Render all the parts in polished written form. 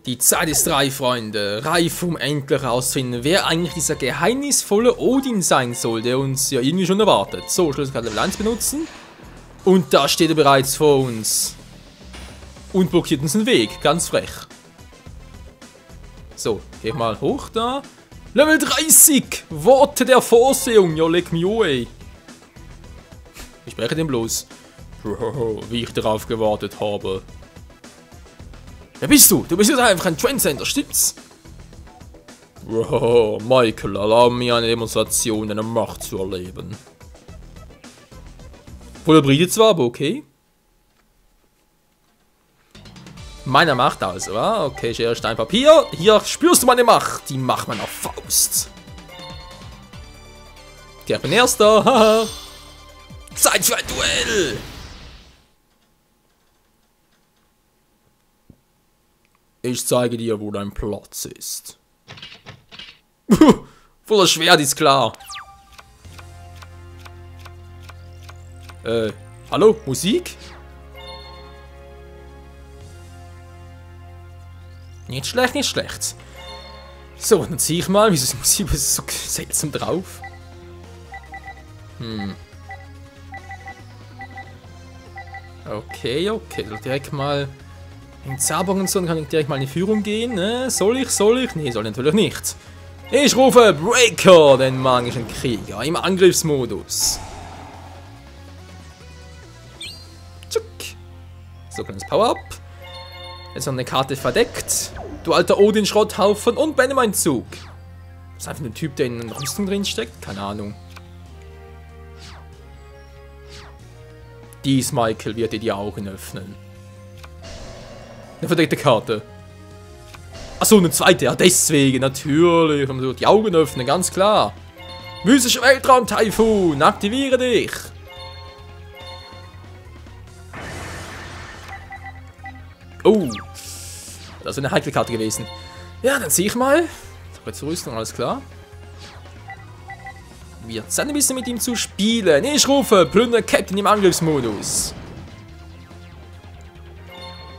Die Zeit ist reif, Freunde. Reif, um endlich herauszufinden, wer eigentlich dieser geheimnisvolle Odin sein soll, der uns ja irgendwie schon erwartet. So, Schlüsselkarte Level 1 benutzen. Und da steht er bereits vor uns. Und blockiert uns den Weg. Ganz frech. So, geh ich mal hoch da. Level 30! Worte der Vorsehung. Ja, leg mich away. Ich spreche den bloß. Wie ich darauf gewartet habe. Wer bist du? Du bist jetzt einfach ein Trendsetter, stimmt's? Michael, erlaube mir eine Demonstration deiner Macht zu erleben. Voller Bride zwar, aber okay. Meiner Macht also, ah? Okay, Schere, Stein, Papier. Hier spürst du meine Macht, die Macht meiner Faust. Okay, ich bin Erster, haha. Zeit für ein Duell! Ich zeige dir, wo dein Platz ist. Voller Schwert ist klar. Hallo? Musik? Nicht schlecht, nicht schlecht. So, dann zieh ich mal. Wieso ist die Musik so seltsam drauf? Okay, okay. Direkt mal in Zauberung und so, dann kann ich direkt mal in die Führung gehen. Ne? Soll ich? Nee, soll ich natürlich nicht. Ich rufe Breaker, den magischen Krieger, im Angriffsmodus. Tschuck. So, kleines Power-Up. Jetzt noch eine Karte verdeckt. Du alter Odin-Schrotthaufen und beende meinen Zug. Das ist einfach ein Typ, der in einer Rüstung drin steckt. Keine Ahnung. Dies, Michael, wird dir die Augen öffnen. Eine verdeckte Karte. Achso, eine zweite. Ja, deswegen, natürlich. Die Augen öffnen, ganz klar. Mystischer Weltraum-Taifun, aktiviere dich. Oh. Das ist eine heikle Karte gewesen. Ja, dann sehe ich mal. Jetzt Rüstung, alles klar. Wir sind ein bisschen mit ihm zu spielen. Ich rufe Plünder Captain im Angriffsmodus.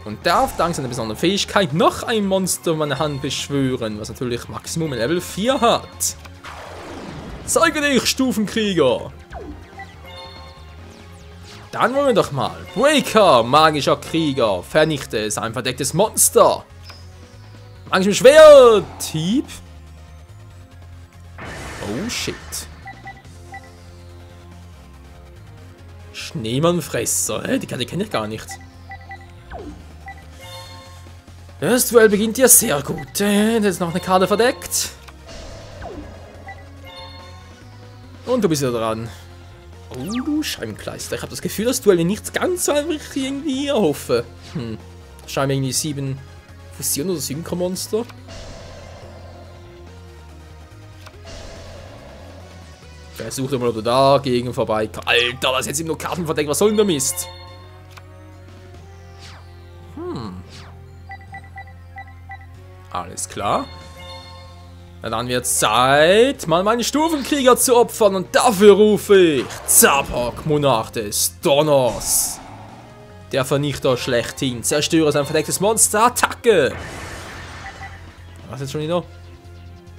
Und darf dank seiner besonderen Fähigkeit noch ein Monster in meiner Hand beschwören, was natürlich Maximum Level 4 hat. Zeige dich, Stufenkrieger! Dann wollen wir doch mal. Breaker, magischer Krieger, vernichte es, ein verdecktes Monster. Magisches Schwert, Hieb. Oh shit. Schneemannfresser, die kenne ich gar nicht. Das Duell beginnt ja sehr gut. Da ist noch eine Karte verdeckt. Und du bist ja dran. Oh, du Scheibenkleister. Ich habe das Gefühl, das Duell nicht ganz so einfach irgendwie erhoffe. Scheinbar irgendwie 7 Fusion- oder Synchromonster. Versuch mal, ob du dagegen vorbei. Alter, was ist jetzt eben nur Karten verdeckt? Was soll denn der Mist? Alles klar. Na dann wird Zeit, mal meine Stufenkrieger zu opfern und dafür rufe ich Zabok, Monarch des Donners. Der Vernichter schlechthin. Zerstöre sein verdecktes Monster. Attacke! Was jetzt schon wieder?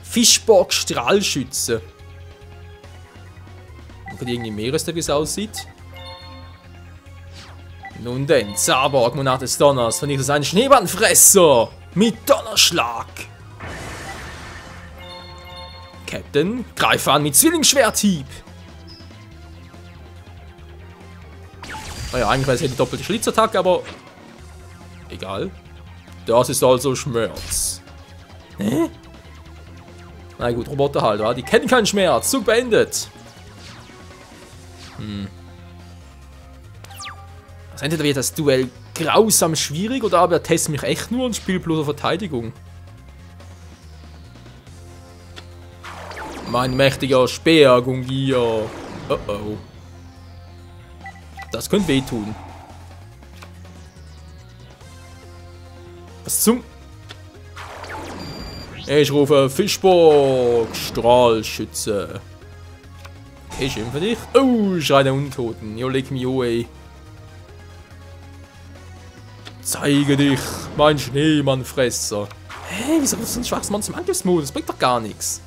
Fischbock Strahlschütze. Man kann irgendwie Meerestag, wie es aussieht. Nun denn, Zabok, Monarch des Donners, vernichtet seinen Schneebandfresser mit Donnerschlag. Captain, greife an mit Zwillingsschwerthieb. Naja, eigentlich wäre es ja die doppelte Schlitzattacke, aber egal. Das ist also Schmerz. Hä? Na gut, Roboter halt, wa? Die kennen keinen Schmerz. Zug beendet. Also entweder wird das Duell grausam schwierig oder aber er testet mich echt nur und spielt bloß auf Verteidigung. Mein mächtiger Speer, Gungia. Oh oh. Das könnte wehtun. Was zum... Ich rufe Fischbock, Strahlschütze. Okay, schön für dich. Oh, Schrei der Untoten. Jo, leg mich away. Zeige dich, Mein Schneemannfresser. Hä, wieso ist so ein schwaches Monster im Angriffsmodus? Das bringt doch gar nichts.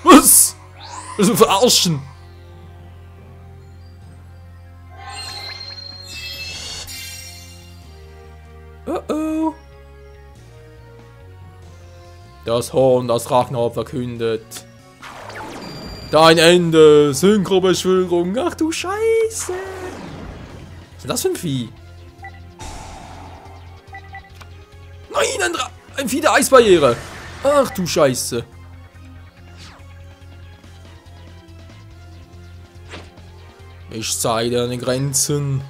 Was? Also verarschen. Oh. Das Horn, das Ragnar verkündet. Dein Ende, Synchrobeschwörung. Ach du Scheiße. Was ist denn das für ein Vieh? Nein, ein Vieh der Eisbarriere. Ach du Scheiße. Ich zeige deine Grenzen.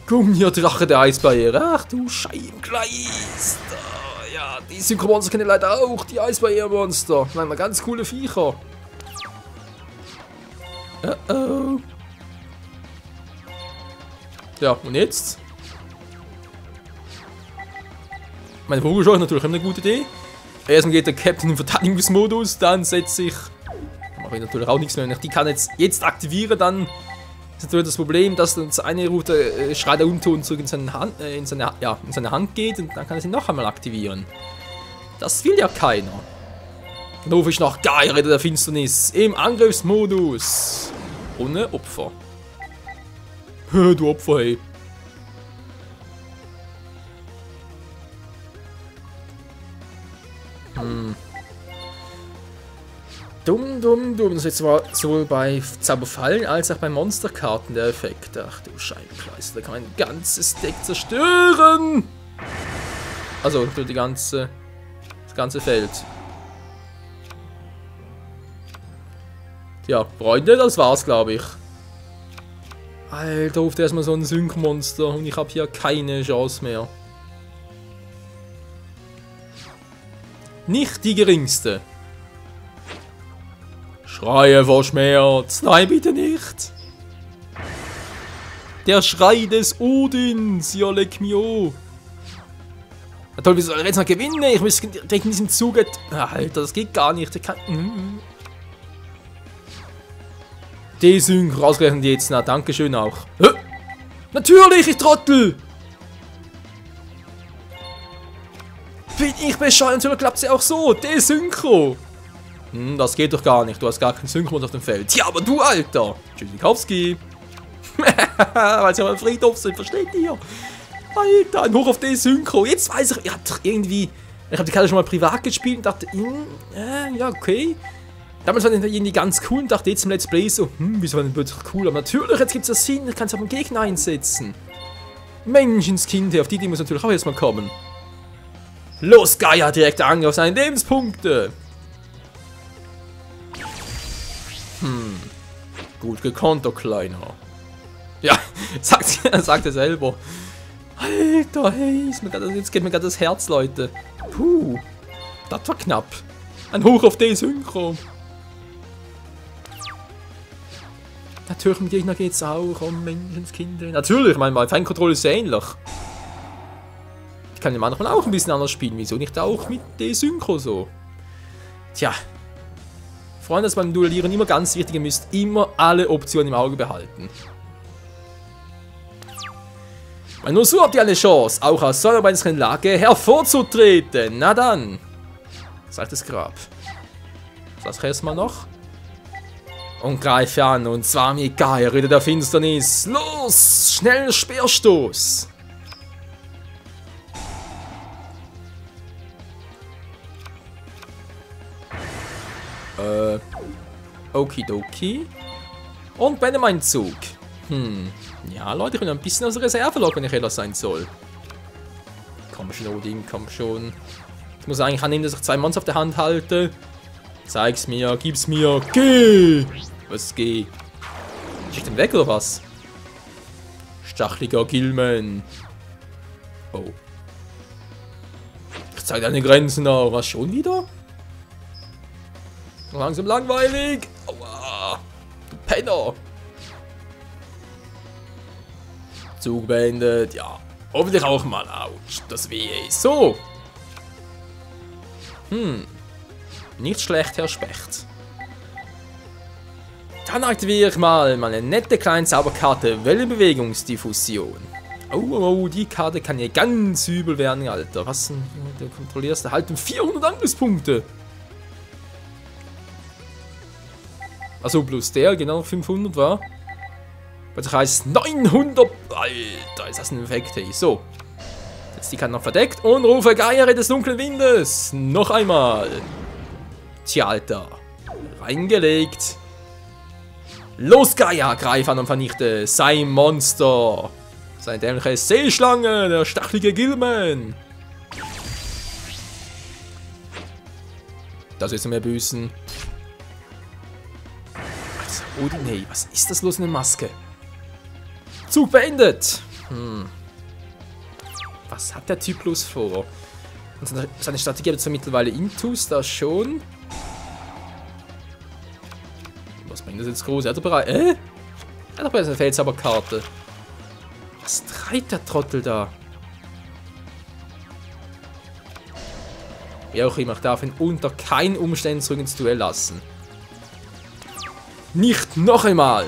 Gummidrache der Eisbarriere. Ach du Scheibenkleist. Ja, die Synchromonster kennen leider auch. Die Eisbarriere-Monster. Nein, mal ganz coole Viecher. Oh. Ja, und jetzt? Meine Vogelschau ist natürlich immer eine gute Idee. Erstmal geht der Captain in Verteidigungsmodus, dann setze ich. Da mache ich natürlich auch nichts mehr. Wenn ich die kann jetzt aktivieren, dann ist natürlich das Problem, dass dann eine Route Schrei der Untoten zurück in seine Hand geht und dann kann er sie noch einmal aktivieren. Das will ja keiner. Dann rufe ich noch Gaia, Ritter der Finsternis im Angriffsmodus. Ohne Opfer. Du Opfer, hey. Dumm. Das ist jetzt zwar sowohl bei Zauberfallen als auch bei Monsterkarten der Effekt. Ach du Scheibenkleist, da kann man ein ganzes Deck zerstören. Also durch das ganze Feld. Ja, Freunde, das war's, glaube ich. Alter, ruft erstmal so ein Sync-Monster und ich habe hier keine Chance mehr. Nicht die geringste. Schreie vor Schmerz. Nein, bitte nicht. Der Schrei des Odins. Ja, leck mich an. Na toll, wie soll er jetzt noch gewinnen? Ich muss direkt in diesem Zug... Alter, das geht gar nicht. Desync, ausgerechnet jetzt. Na, dankeschön auch. Natürlich, ich Trottel. Bin ich bescheuert? Natürlich klappt sie auch so. Desynchro. Das geht doch gar nicht. Du hast gar keinen Synchron auf dem Feld. Ja, aber du, Alter. Tschüssikowski. Weil sie am Friedhof sind, versteht ihr? Alter, ein Hoch auf Desynchro. Jetzt weiß ich, irgendwie... Ich habe die Karte schon mal privat gespielt und dachte, ja, okay. Damals war die irgendwie ganz cool und dachte jetzt im Let's Play so, wieso war denn plötzlich cool? Aber natürlich, jetzt gibt es das Sinn, ich kann es auf den Gegner einsetzen. Menschenskind, auf die muss natürlich auch erstmal kommen. Los, Gaia, direkt Angriff auf seine Lebenspunkte. Gut gekonnt, Kleiner. Ja, sagt er selber. Alter, hey, jetzt geht mir gerade das Herz, Leute. Puh, das war knapp. Ein Hoch auf Desynchro. Natürlich, mit Gegner geht's auch. Oh, Menschenskinder. Natürlich, ich meine, bei Feinkontrolle ist es ähnlich. Ich kann ja manchmal auch ein bisschen anders spielen. Wieso nicht auch mit Desynchro so? Tja. Freunde, das ist beim Duellieren immer ganz wichtig. Ihr müsst immer alle Optionen im Auge behalten. Weil nur so habt ihr eine Chance, auch aus so einer besseren Lage hervorzutreten. Na dann. Sagt das Grab. Das erstmal noch. Und greife an, und zwar mit Gaia, Ritter der Finsternis. Los! Schnell Speerstoß! Okidoki. Und beende meinen Zug. Ja, Leute, ich will ein bisschen aus der Reserve locken, wenn ich ehrlich sein soll. Komm schon, Odin, komm schon. Ich muss eigentlich annehmen, dass ich 2 Monster auf der Hand halte. Zeig's mir, gib's mir. Geh! Was geh? Ist ich denn weg oder was? Stacheliger Gilman. Oh. Ich zeig deine Grenzen auf. Was, schon wieder? Langsam langweilig. Aua. Du Penner. Zug beendet. Ja. Hoffentlich auch mal. Autsch. Das weh ist. So. Nicht schlecht, Herr Specht. Dann aktiviere ich mal meine nette kleine Zauberkarte Wellenbewegungsdiffusion. Oh, die Karte kann ja ganz übel werden, Alter. Was denn? Du kontrollierst erhalten 400 Angriffspunkte. Also plus der, genau 500 war. Das heißt 900. Alter, ist das ein Effekt, hey. So. Jetzt die Karte noch verdeckt und rufe Geier des dunklen Windes. Noch einmal. Tja, Alter. Reingelegt. Los, Gaia, greif an und vernichte sein Monster. Seine dämliche Seeschlange, der stachelige Gilman. Das willst du mir büßen. Also, Odin, hey, was ist das los in der Maske? Zug beendet. Was hat der Typ bloß vor? Und seine Strategie hat zwar mittlerweile Intus, da schon. Was bringt das jetzt groß? Er hat doch bereits. Er hat doch bereits eine Feldzauberkarte. Was treibt der Trottel da? Wie auch immer, ich darf ihn unter keinen Umständen zurück ins Duell lassen. Nicht noch einmal!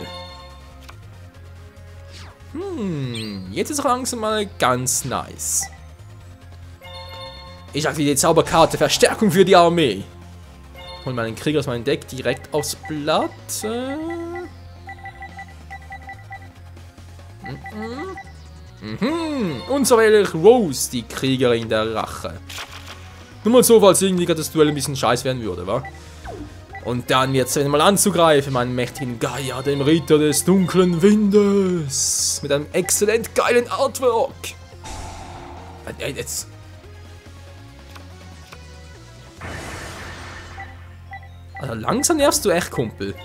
Jetzt ist langsam mal ganz nice. Ich aktiviere die Zauberkarte Verstärkung für die Armee. Hol meinen Krieger aus meinem Deck direkt aufs Blatt. Und so wähle ich Rose, die Kriegerin der Rache. Nur mal so, falls irgendwie das Duell ein bisschen scheiß werden würde, wa? Und dann wird es mal anzugreifen, meinen mächtigen Gaia, dem Ritter des dunklen Windes. Mit einem exzellent geilen Artwork. Jetzt. Also langsam nervst du echt, Kumpel.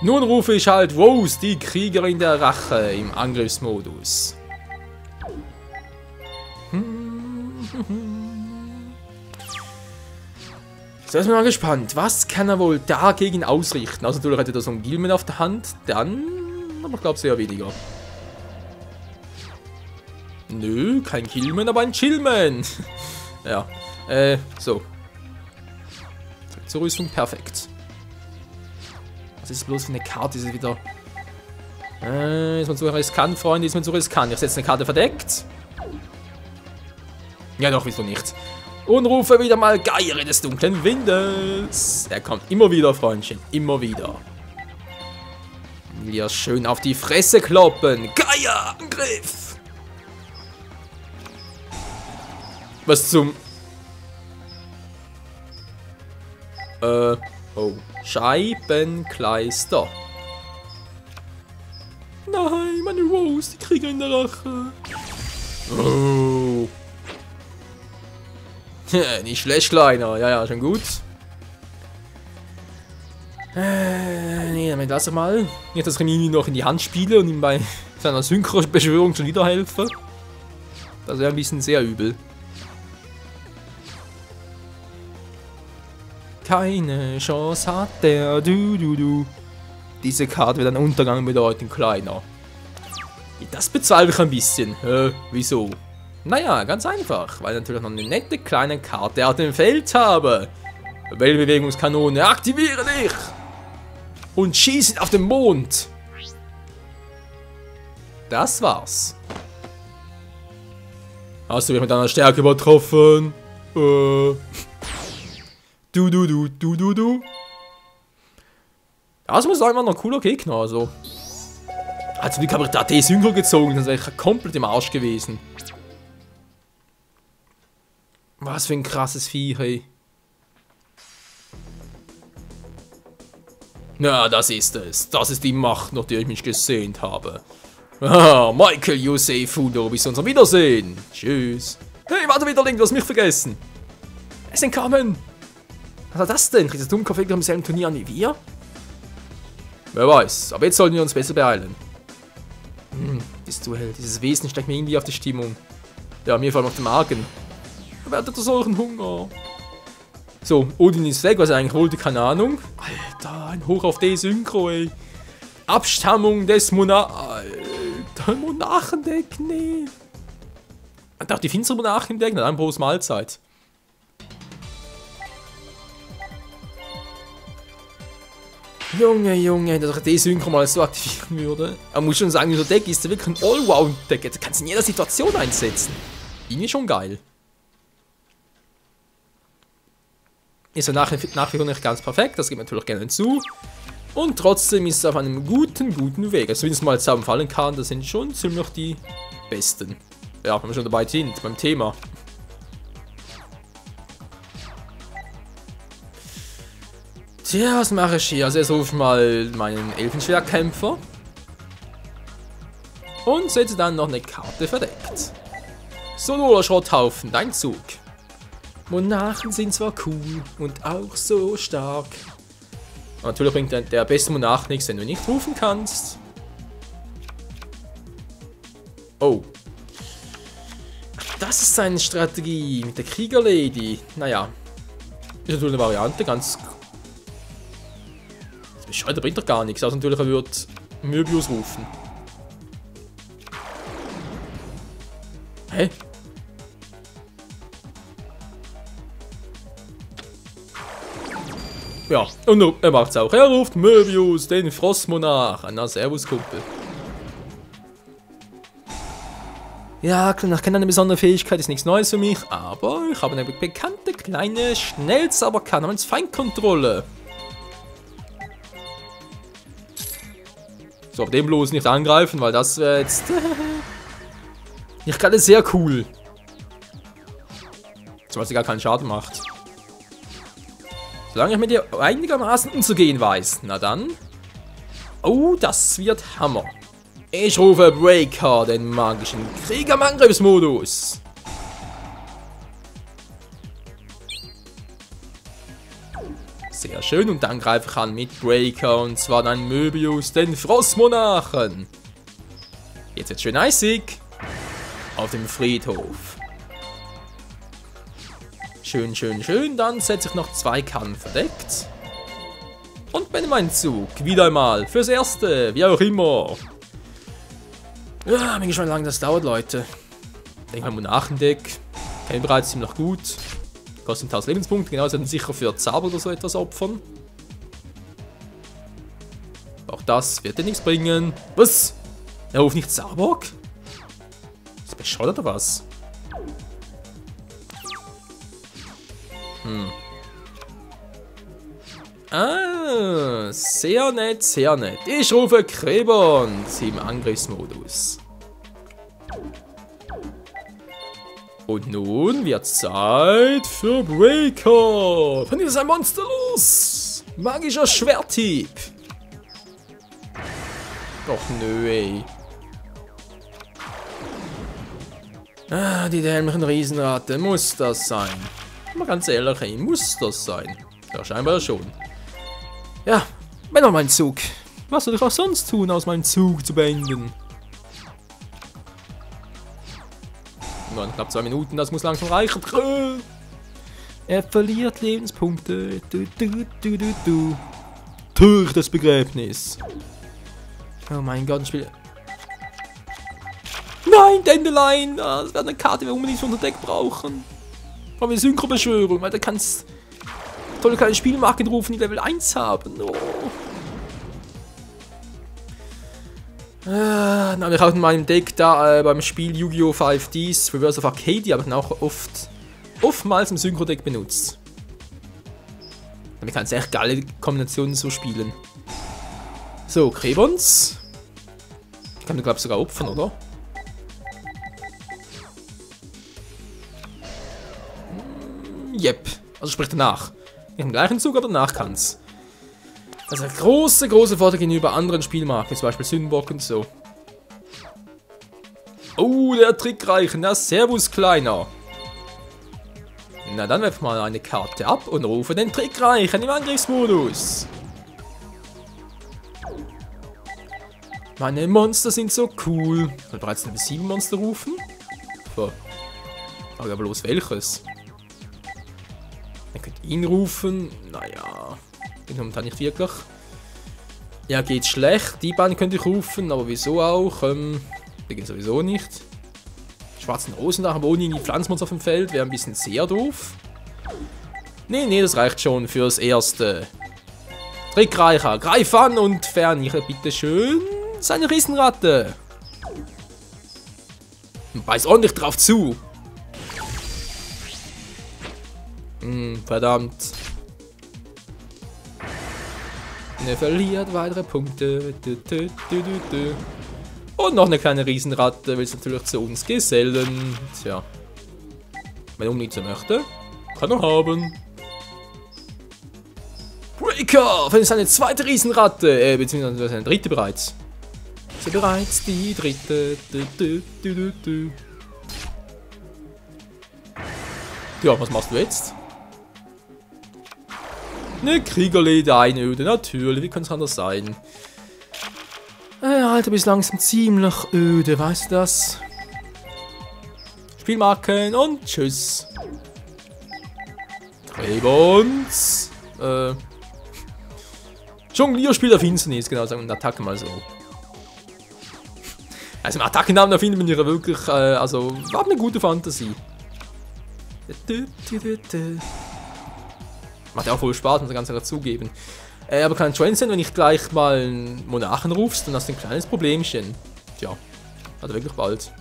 Nun rufe ich halt Rose, die Kriegerin der Rache, im Angriffsmodus. So, ist mir mal gespannt. Was kann er wohl dagegen ausrichten? Also natürlich hätte er so einen Gilman auf der Hand. Dann, aber ich glaube sehr weniger. Nö, kein Gilman, aber ein Chillman. Ja, so. Zur Rüstung, perfekt. Was ist bloß für eine Karte? Ist es wieder... ist man zu riskant, Freunde, ist man zu riskant. Ich setze eine Karte verdeckt. Ja doch, wieso nicht? Und rufe wieder mal Geier des dunklen Windes. Er kommt immer wieder, Freundchen, immer wieder. Wir schön auf die Fresse kloppen. Geier, Angriff! Was zum... oh. Scheibenkleister. Nein, meine Rose, die Kriegerin der Rache. Oh. Nicht schlecht, Kleiner. Ja, schon gut. Nee, damit lass ich mal. Nicht, dass ich ihn noch in die Hand spiele und ihm bei seiner Synchro-Beschwörung schon wieder helfe. Das wäre ein bisschen sehr übel. Keine Chance hat der du. Diese Karte wird einen Untergang bedeuten, Kleiner. Das bezweifle ich ein bisschen. Wieso? Naja, ganz einfach, weil ich natürlich noch eine nette kleine Karte auf dem Feld habe. Wellenbewegungskanone, aktiviere dich! Und schieß ihn auf den Mond! Das war's. Hast du mich mit deiner Stärke übertroffen? Du. Das muss einfach noch ein cooler Gegner, also. Also, wie habe ich da die Synchro gezogen, dann wäre ich komplett im Arsch gewesen. Was für ein krasses Vieh, hey. Na, das ist es. Das ist die Macht, nach der ich mich gesehnt habe. Ah, Michael Yusei Fudo, bis unser Wiedersehen. Tschüss. Hey, warte wieder, Link, du hast mich vergessen. Er ist entkommen. Was war das denn? Kriegt das Dummkopf wirklich am selben Turnier an wie wir? Wer weiß, aber jetzt sollten wir uns besser beeilen. Dieses Duell, dieses Wesen steckt mir irgendwie auf die Stimmung. Ja, mir vor allem auf den Magen. Wer hat so einen Hunger? So, Odin ist weg, was er eigentlich wollte, keine Ahnung. Alter, ein Hoch auf die Synchro, ey. Abstammung des Alter, Monarchendeck, nee. Ich dachte, die finstere Monarchen im Deck, dann Prost Mahlzeit. Junge, Junge, dass ich den Synchro mal so aktivieren würde. Aber muss schon sagen, unser Deck ist wirklich ein Allround-Deck. Das kannst du in jeder Situation einsetzen. Irgendwie schon geil. Ist ja nach wie vor nicht ganz perfekt, das gibt natürlich gerne zu. Und trotzdem ist es auf einem guten Weg. Also wenn es mal zusammenfallen kann, das sind schon ziemlich die besten. Ja, wenn wir schon dabei sind, beim Thema. Tja, was mache ich hier? Also jetzt rufe ich mal meinen Elfenschwertkämpfer. Und setze dann noch eine Karte verdeckt. Sonorer Schrotthaufen, dein Zug. Monarchen sind zwar cool und auch so stark. Und natürlich bringt der beste Monarch nichts, wenn du nicht rufen kannst. Oh. Das ist seine Strategie mit der Kriegerlady. Naja. Ist natürlich eine Variante, ganz... Das bescheuert, bringt doch gar nichts. Also natürlich, er wird Möbius rufen. Hä? Ja, und er macht's auch. Er ruft Möbius, den Frostmonarch. Na, servus, Kumpel. Ja, nach keine besondere Fähigkeit ist nichts Neues für mich, aber ich habe eine bekannte kleine Schnellzauberkarte namens Feindkontrolle. So, auf den bloß nicht angreifen, weil das wäre jetzt nicht gerade sehr cool. Zumal sie gar keinen Schaden macht. Solange ich mit ihr einigermaßen umzugehen weiß. Na dann. Oh, das wird Hammer. Ich rufe Breaker, den magischen Krieger im Angriffsmodus. Sehr schön, und dann greife ich an mit Breaker, und zwar dann Möbius, den Frostmonarchen. Jetzt wird schön eisig. Auf dem Friedhof. Schön, schön, schön. Dann setze ich noch 2 Karten verdeckt. Und bin mein Zug. Wieder einmal. Fürs Erste. Wie auch immer. Ja, bin gespannt, wie lange das dauert, Leute. Ich denke mal, Monarchendeck. Kenne ich bereits ziemlich gut. Kostet 1000 Lebenspunkte. Genau, sie hätten sicher für Zauber oder so etwas opfern. Auch das wird dir nichts bringen. Was? Er ruft nicht Zauberbock? Ist bescheuert oder was? Ah, sehr nett, sehr nett. Ich rufe Krebond im Angriffsmodus. Und nun wird Zeit für Breaker. Von ist ein Monster los. Magischer Schwerthieb. Doch nö, ey. Ah, die dämlichen Riesenratte. Muss das sein? Mal ganz ehrlich, ey, muss das sein? Ja, scheinbar schon. Ja, wenn noch mein Zug. Was soll ich auch sonst tun, aus meinem Zug zu beenden? Nur in knapp 2 Minuten, das muss langsam reichen. Er verliert Lebenspunkte. Durch das Begräbnis. Oh mein Gott, ich spiele. Nein, Dandelion! Das wäre eine Karte, die wir unbedingt für unser Deck brauchen. Aber wir Synchro-Beschwörung, weil da kannst tolle kleine Spielmarken rufen, die Level 1 haben. Oh. Na, ich habe in meinem Deck da beim Spiel Yu-Gi-Oh! 5Ds Reverse of Arcadia habe ich auch oftmals im Synchro-Deck benutzt. Damit kannst du echt geile Kombinationen so spielen. So, Krebons. Ich kann mir, glaube ich, sogar opfern, oder? Yep. Also sprich danach. Nicht im gleichen Zug, aber danach kann's. Also große Vorteil gegenüber anderen Spielmarken, zum Beispiel Sündenbock und so. Oh, der Trickreiche. Na, servus, Kleiner. Na, dann werf mal eine Karte ab und rufe den Trickreichen im Angriffsmodus. Meine Monster sind so cool. Ich will bereits Level 7 Monster rufen. So. Aber bloß welches? Ihr könnt ihn rufen. Naja. Bin momentan nicht wirklich. Ja, geht schlecht. Die beiden könnt ihr rufen, aber wieso auch? Die gehen sowieso nicht. Schwarzen Rosenach, aber ohne die Pflanzmonster auf dem Feld wäre ein bisschen sehr doof. Nee, das reicht schon fürs Erste. Trickreicher, greif an und vernichte bitte schön seine Riesenratte. Beiß ordentlich drauf zu. Verdammt. Er verliert weitere Punkte. Und noch eine kleine Riesenratte will es natürlich zu uns gesellen. Tja. Wenn er unbedingt so möchte, kann er haben. Breaker! Für seine zweite Riesenratte. Beziehungsweise seine dritte bereits. Ist er bereits die dritte. Ja, was machst du jetzt? Eine Kriegerlede einöde, natürlich. Wie kann es anders sein? Alter, bist langsam ziemlich öde, weißt du das? Spielmarken und tschüss. Trebons. Jonglierspiel der Finsternis, genau, sagen wir Attacke mal so. Also im Attackennamen da findet man ja wirklich, also, war eine gute Fantasie. Macht ja auch voll Spaß, muss ich ganz klar zugeben. Aber kein Transcend, wenn ich gleich mal einen Monarchen rufst, dann hast du ein kleines Problemchen. Tja, hat er wirklich bald.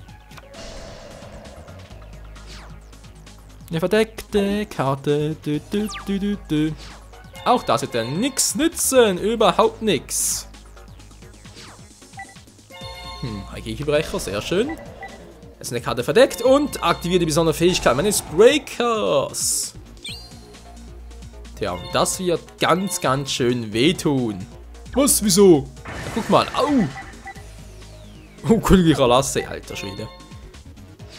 Eine verdeckte Karte. Auch das wird ja nichts nützen, überhaupt nichts. Ein Giebrecher, sehr schön. Es ist eine Karte verdeckt und aktiviert die besondere Fähigkeit meines Breakers. Tja, das wird ganz, ganz schön wehtun. Was? Wieso? Ja, guck mal, au! Oh, Königlicher Lasse, alter Schwede.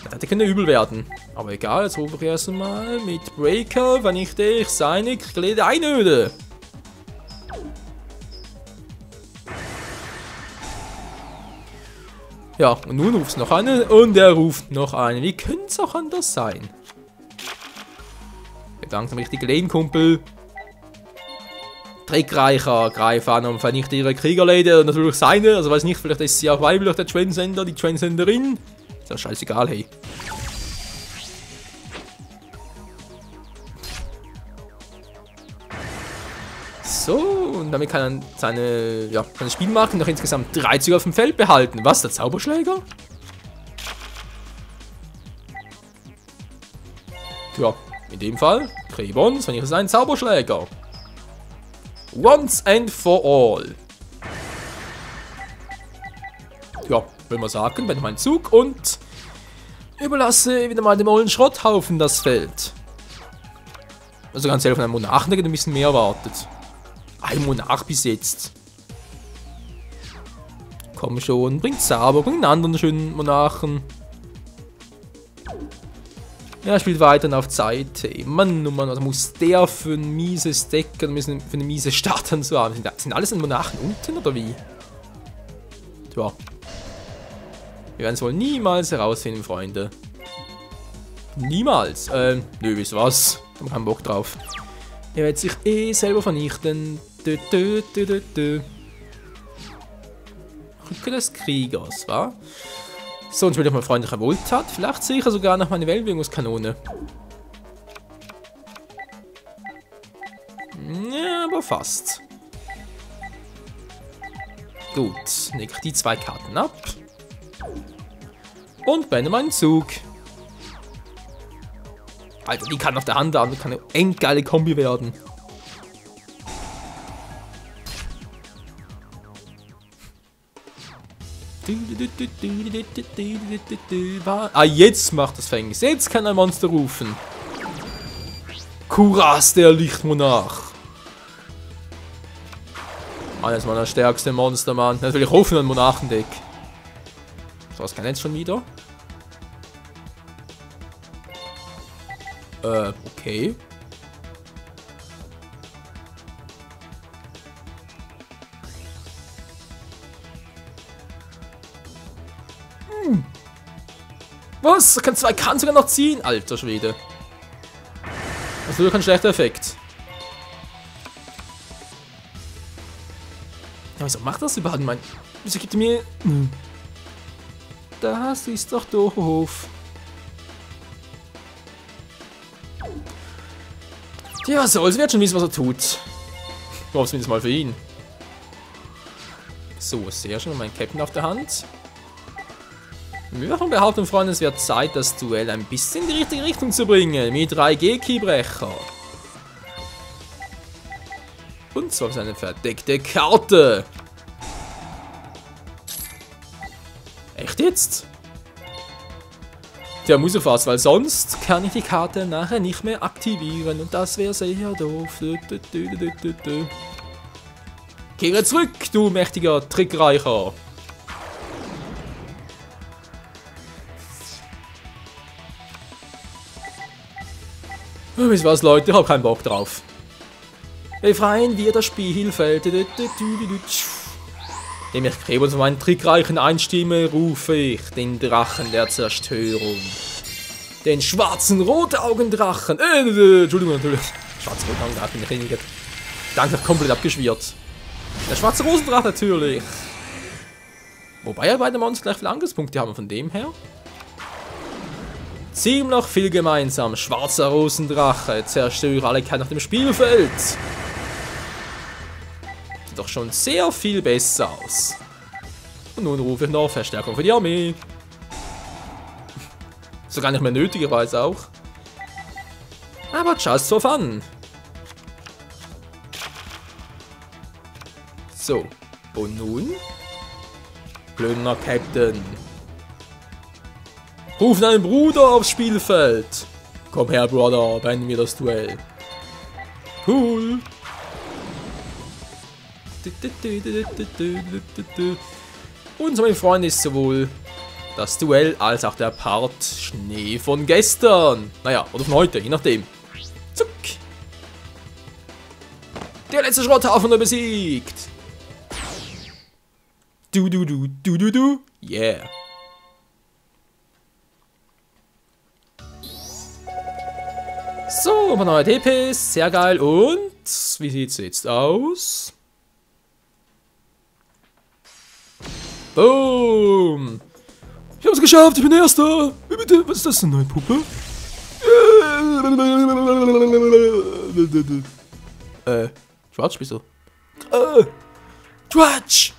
Das hätte können übel werden. Aber egal, jetzt rufe ich erst mal mit Breaker, vernichte ich seine Kriegerlede einöde. Ja, und nun ruft es noch eine und er ruft noch eine. Wie könnte es auch anders sein? Langsam richtig lehnen, Kumpel. Trickreicher, greif an und vernichte ihre Kriegerlede und natürlich seine. Also weiß nicht, vielleicht ist sie auch weiblich, der Transcender, die Transcenderin. Ist ja scheißegal, hey. So, und damit kann er seine Spielmarken noch insgesamt 3 Züge auf dem Feld behalten. Was, der Zauberschläger? Ja, in dem Fall, Trebons, wenn ich es ein Zauberschläger. Once and for all. Ja, will man sagen, wenn mein Zug und überlasse wieder mal dem ollen Schrotthaufen das Feld. Also ganz ehrlich, von einem Monarchen, der ein bisschen mehr erwartet. Ein Monarch bis jetzt. Komm schon, bringt Zauber, bringt einen anderen schönen Monarchen. Ja, spielt weiterhin auf Zeit. Ey. Mann, oh Mann, was muss der für ein mieses Deck oder für eine miese Startern zu haben? Sind alles in Monarchen unten oder wie? Tja. Wir werden es wohl niemals herausfinden, Freunde. Niemals. Nö, wisst ihr was? Ich hab keinen Bock drauf. Er wird sich eh selber vernichten. Rücke des Kriegers, wa? So, und ich will doch mal freundlicher Wohltat. Vielleicht sehe ich ja sogar noch meine Wellenbewegungskanone. Ja, aber fast. Gut, leg die 2 Karten ab. Und beende meinen Zug. Alter, die kann auf der Hand haben. Das kann eine endgeile Kombi werden. Ah, jetzt macht das Fängnis. Jetzt kann ein Monster rufen. Kuras, der Lichtmonarch. Eines meiner stärksten Monster, Mann. Natürlich hoffen ein Monarchendeck. So, was kann jetzt schon wieder? Okay. Was? Er kann 2 Karten sogar noch ziehen? Alter Schwede. Das ist wirklich ein schlechter Effekt. Ja, wieso macht das überhaupt? Wieso gibt er mir... Das ist doch doof. Tja, so, es wird schon wissen, was er tut. Nur zumindest mal für ihn. So, sehr schön. Mein Captain auf der Hand. Wir machen Behauptung, Freunde, es wird Zeit, das Duell ein bisschen in die richtige Richtung zu bringen. Mit 3 Geki-Brecher. Und zwar ist eine verdeckte Karte. Echt jetzt? Der muss so fast, weil sonst kann ich die Karte nachher nicht mehr aktivieren. Und das wäre sehr doof. Kehre zurück, du mächtiger Trickreicher. Wisst ihr was, Leute? Ich hab keinen Bock drauf. Befreien wir das Spielfeld. Indem ich Gräber von meinen Trickreichen einstimme, rufe ich den Drachen der Zerstörung. Den schwarzen Rotaugendrachen. Entschuldigung, natürlich. Schwarze Rotaugendrachen, bin ich danke, komplett abgeschwirrt. Der schwarze Rosendrache natürlich. Wobei ja beide Monster gleich viele Angriffspunkte haben, von dem her. Ziemlich viel gemeinsam. Schwarzer Rosendrache. Zerstöre alle Ketten auf dem Spielfeld. Sieht doch schon sehr viel besser aus. Und nun rufe ich noch Verstärkung für die Armee. So gar nicht mehr nötig, ich weiß auch. Aber just for fun. So. Und nun? Blöder Captain. Ruf deinen Bruder aufs Spielfeld. Komm her, Bruder, beenden wir das Duell. Cool. Und so, meine Freunde, ist sowohl das Duell als auch der Part Schnee von gestern. Naja, oder von heute, je nachdem. Zuck. Der letzte Schrotthaufen wurde besiegt. Du. Yeah. So, ein paar neue TPs, sehr geil. Und wie sieht's jetzt aus? Boom! Ich hab's geschafft, ich bin Erster! Bitte, was ist das, eine neue Puppe? Schwarz bist du? Quatsch!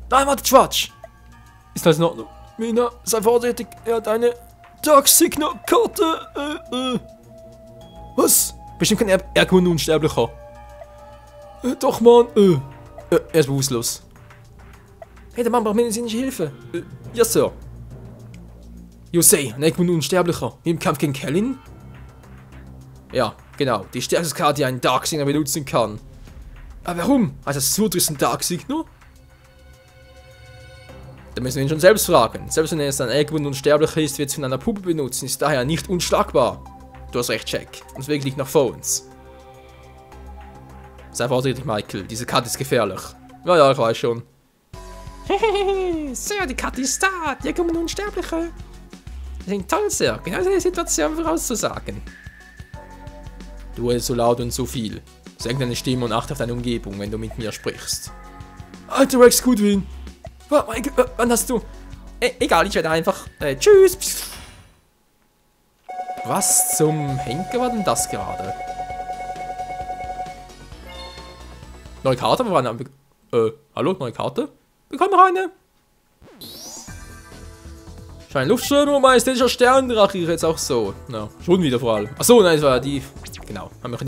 Nein, warte, Schwarz! Ist alles in Ordnung? Mina, sei vorsichtig, er hat eine Dark Signal Karte. Was? Bestimmt kein Erkund Unsterblicher. Doch, Mann. Er ist bewusstlos. Hey, der Mann braucht medizinische Hilfe. Ja, Sir. Josei, ein Erkund Unsterblicher. Wie im Kampf gegen Kellin? Ja, genau. Die stärkste Karte, die einen Dark Signal benutzen kann. Aber warum? Also, Surtur ist ein Dark Signal? Da müssen wir ihn schon selbst fragen. Selbst wenn er jetzt ein Eggwund und sterblich ist, wird es von einer Puppe benutzen, ist daher nicht unschlagbar. Du hast recht, Jack. Und Weg liegt noch vor uns. Sei vorsichtig, Michael. Diese Karte ist gefährlich. Ja, ich weiß schon. Hehehe, Sir, die Karte ist da. Die kommen Unsterbliche. Das klingt toll, Sir. Genau diese Situation vorauszusagen. Du redest so laut und so viel. Senk deine Stimme und achte auf deine Umgebung, wenn du mit mir sprichst. Alter Rex Goodwin. Wann hast du... egal, ich werde einfach... tschüss! Was zum Henker war denn das gerade? Neue Karte? Wo war eine... hallo? Neue Karte? Bekomm noch eine! Schein Luftströmung, majestätischer Sterndrache, jetzt auch so. Na, schon wieder vor allem. Achso, nein, es war die... Genau, haben wir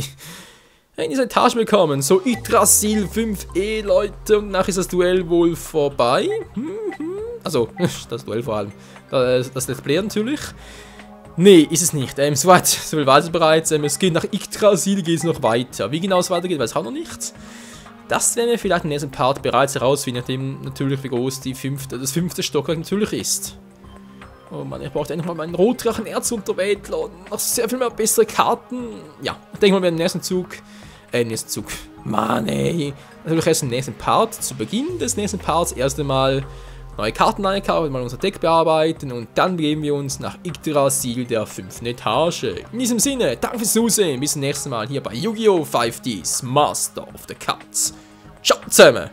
in diese Etage bekommen. So, Yggdrasil 5E, Leute. Und nachher ist das Duell wohl vorbei. Also, das Duell vor allem. Das Let's Play natürlich. Nee, ist es nicht. Soweit, so viel weiß ich bereits. Es geht nach Yggdrasil, geht es noch weiter. Wie genau es weitergeht, weiß ich auch noch nicht. Das werden wir vielleicht im nächsten Part bereits herausfinden, nachdem natürlich wie groß das fünfte Stockwerk natürlich ist. Oh Mann, ich brauche endlich mal meinen Rotdrachen Erzunterwäldler und noch sehr viel mehr bessere Karten. Ja, ich denke mal, wir werden im nächsten Zug. Mann, ey. Natürlich erst im nächsten Part, zu Beginn des nächsten Parts, erst einmal neue Karten einkaufen, mal unser Deck bearbeiten und dann begeben wir uns nach Yggdrasil der 5. Etage. In diesem Sinne, danke fürs Zusehen, bis zum nächsten Mal hier bei Yu-Gi-Oh! 5Ds Master of the Cards. Ciao zusammen!